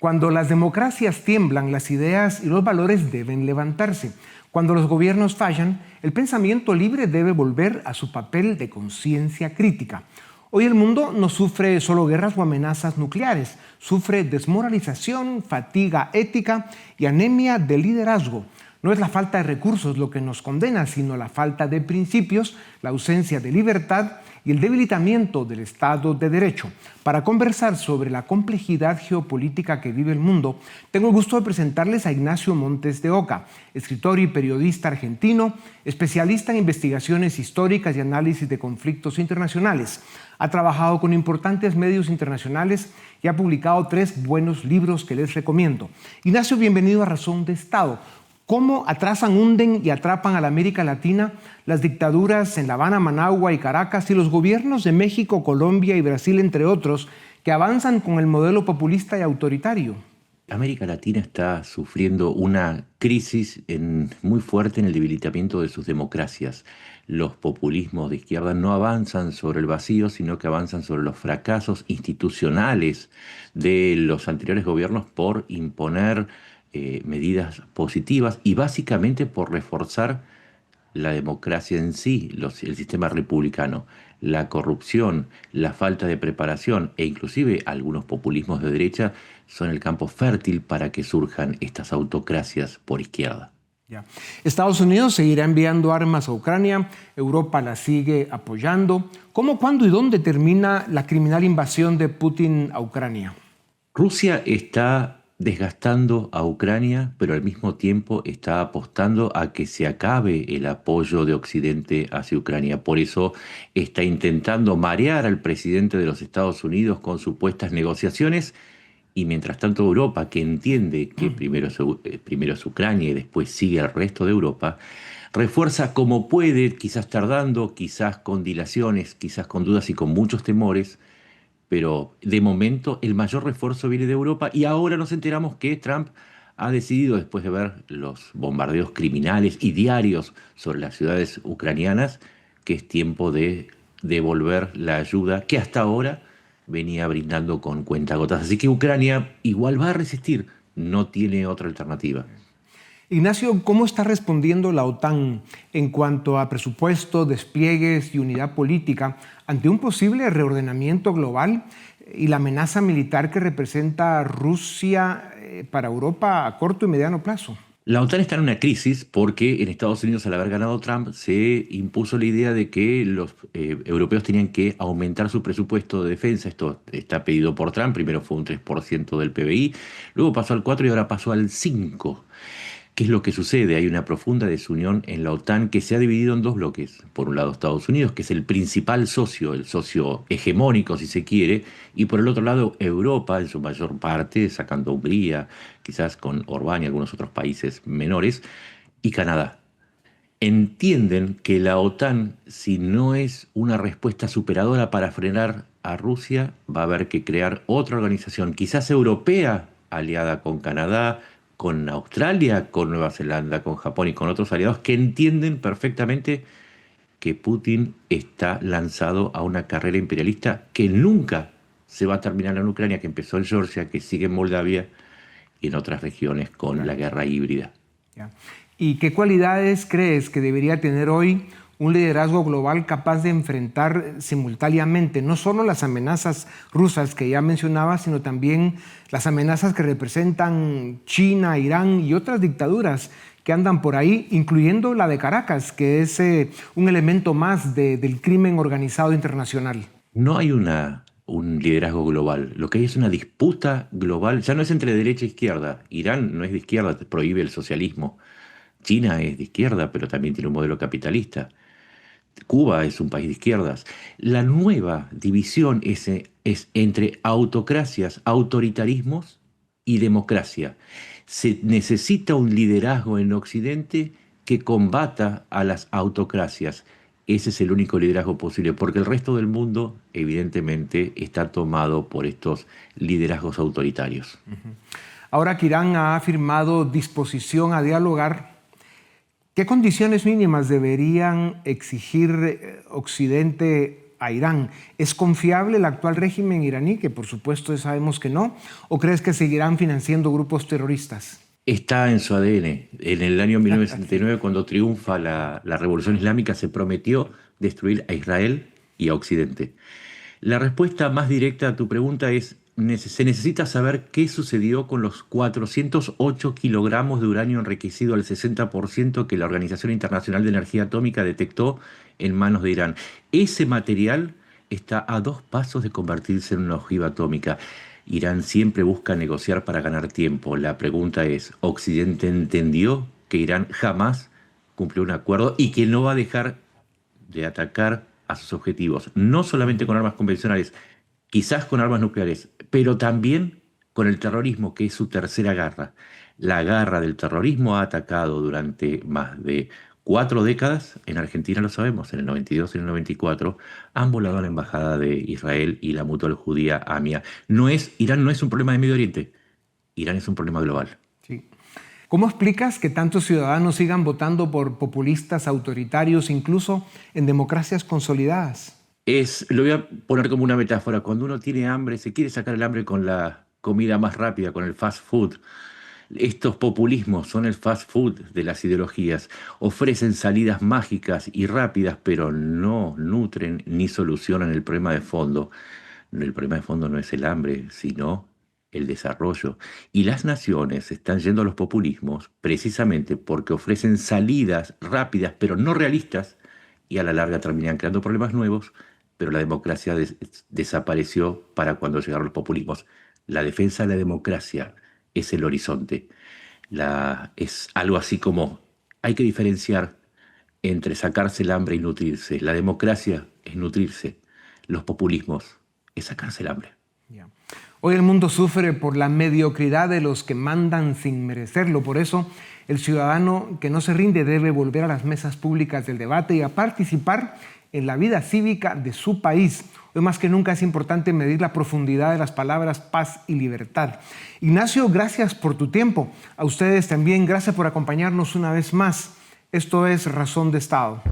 Cuando las democracias tiemblan, las ideas y los valores deben levantarse. Cuando los gobiernos fallan, el pensamiento libre debe volver a su papel de conciencia crítica. Hoy el mundo no sufre solo guerras o amenazas nucleares, sufre desmoralización, fatiga ética y anemia de liderazgo. No es la falta de recursos lo que nos condena, sino la falta de principios, la ausencia de libertad y el debilitamiento del Estado de Derecho. Para conversar sobre la complejidad geopolítica que vive el mundo, tengo el gusto de presentarles a Ignacio Montes de Oca, escritor y periodista argentino, especialista en investigaciones históricas y análisis de conflictos internacionales. Ha trabajado con importantes medios internacionales y ha publicado 3 buenos libros que les recomiendo. Ignacio, bienvenido a Razón de Estado. ¿Cómo atrasan, hunden y atrapan a la América Latina las dictaduras en La Habana, Managua y Caracas y los gobiernos de México, Colombia y Brasil, entre otros, que avanzan con el modelo populista y autoritario? América Latina está sufriendo una crisis muy fuerte en el debilitamiento de sus democracias. Los populismos de izquierda no avanzan sobre el vacío, sino que avanzan sobre los fracasos institucionales de los anteriores gobiernos por imponer medidas positivas y básicamente por reforzar la democracia en sí, el sistema republicano. La corrupción, la falta de preparación e inclusive algunos populismos de derecha son el campo fértil para que surjan estas autocracias por izquierda. Ya. Estados Unidos seguirá enviando armas a Ucrania, Europa la sigue apoyando. ¿Cómo, cuándo y dónde termina la criminal invasión de Putin a Ucrania? Rusia está desgastando a Ucrania, pero al mismo tiempo está apostando a que se acabe el apoyo de Occidente hacia Ucrania. Por eso está intentando marear al presidente de los Estados Unidos con supuestas negociaciones, y mientras tanto Europa, que entiende que primero es Ucrania y después sigue el resto de Europa, refuerza como puede, quizás tardando, quizás con dilaciones, quizás con dudas y con muchos temores, pero de momento el mayor refuerzo viene de Europa, y ahora nos enteramos que Trump ha decidido, después de ver los bombardeos criminales y diarios sobre las ciudades ucranianas, que es tiempo de devolver la ayuda que hasta ahora venía brindando con cuentagotas. Así que Ucrania igual va a resistir, no tiene otra alternativa. Ignacio, ¿cómo está respondiendo la OTAN en cuanto a presupuesto, despliegues y unidad política ante un posible reordenamiento global y la amenaza militar que representa Rusia para Europa a corto y mediano plazo? La OTAN está en una crisis porque en Estados Unidos, al haber ganado Trump, se impuso la idea de que los europeos tenían que aumentar su presupuesto de defensa. Esto está pedido por Trump. Primero fue un 3% del PBI, luego pasó al 4% y ahora pasó al 5%. ¿Qué es lo que sucede? Hay una profunda desunión en la OTAN que se ha dividido en 2 bloques. Por un lado Estados Unidos, que es el principal socio, el socio hegemónico si se quiere, y por el otro lado Europa, en su mayor parte, sacando a Hungría, quizás con Orbán y algunos otros países menores, y Canadá. Entienden que la OTAN, si no es una respuesta superadora para frenar a Rusia, va a haber que crear otra organización, quizás europea, aliada con Canadá, con Australia, con Nueva Zelanda, con Japón y con otros aliados que entienden perfectamente que Putin está lanzado a una carrera imperialista que nunca se va a terminar en Ucrania, que empezó en Georgia, que sigue en Moldavia y en otras regiones con la guerra híbrida. ¿Y qué cualidades crees que debería tener hoy un liderazgo global capaz de enfrentar simultáneamente no solo las amenazas rusas que ya mencionaba, sino también las amenazas que representan China, Irán y otras dictaduras que andan por ahí, incluyendo la de Caracas, que es un elemento más del crimen organizado internacional? No hay un liderazgo global. Lo que hay es una disputa global. Ya no es entre derecha e izquierda. Irán no es de izquierda, prohíbe el socialismo. China es de izquierda, pero también tiene un modelo capitalista. Cuba es un país de izquierdas. La nueva división es entre autocracias, autoritarismos y democracia. Se necesita un liderazgo en Occidente que combata a las autocracias. Ese es el único liderazgo posible, porque el resto del mundo, evidentemente, está tomado por estos liderazgos autoritarios. Ahora que Irán ha firmado disposición a dialogar, ¿qué condiciones mínimas deberían exigir Occidente a Irán. ¿Es confiable el actual régimen iraní, que por supuesto ya sabemos que no? ¿O crees que seguirán financiando grupos terroristas? Está en su ADN. En el año 1979, cuando triunfa la Revolución Islámica, se prometió destruir a Israel y a Occidente. La respuesta más directa a tu pregunta es, se necesita saber qué sucedió con los 408 kilogramos de uranio enriquecido al 60% que la Organización Internacional de Energía Atómica detectó en manos de Irán. Ese material está a 2 pasos de convertirse en una ojiva atómica. Irán siempre busca negociar para ganar tiempo. La pregunta es, ¿Occidente entendió que Irán jamás cumplió un acuerdo y que no va a dejar de atacar a sus objetivos? No solamente con armas convencionales, quizás con armas nucleares, pero también con el terrorismo, que es su tercera garra. La garra del terrorismo ha atacado durante más de 4 décadas. En Argentina lo sabemos, en el 92 y en el 94 han volado a la embajada de Israel y la mutual judía AMIA. Irán no es un problema de Medio Oriente, Irán es un problema global. Sí. ¿Cómo explicas que tantos ciudadanos sigan votando por populistas autoritarios, incluso en democracias consolidadas? Lo voy a poner como una metáfora. Cuando uno tiene hambre, se quiere sacar el hambre con la comida más rápida, con el fast food. Estos populismos son el fast food de las ideologías. Ofrecen salidas mágicas y rápidas, pero no nutren ni solucionan el problema de fondo. El problema de fondo no es el hambre, sino el desarrollo. Y las naciones están yendo a los populismos precisamente porque ofrecen salidas rápidas, pero no realistas, y a la larga terminan creando problemas nuevos, pero la democracia desapareció para cuando llegaron los populismos. La defensa de la democracia es el horizonte. Es algo así como hay que diferenciar entre sacarse el hambre y nutrirse. La democracia es nutrirse. Los populismos es sacarse el hambre. Ya. Hoy el mundo sufre por la mediocridad de los que mandan sin merecerlo. Por eso, el ciudadano que no se rinde debe volver a las mesas públicas del debate y a participar en la vida cívica de su país. Hoy más que nunca es importante medir la profundidad de las palabras paz y libertad. Ignacio, gracias por tu tiempo. A ustedes también, gracias por acompañarnos una vez más. Esto es Razón de Estado.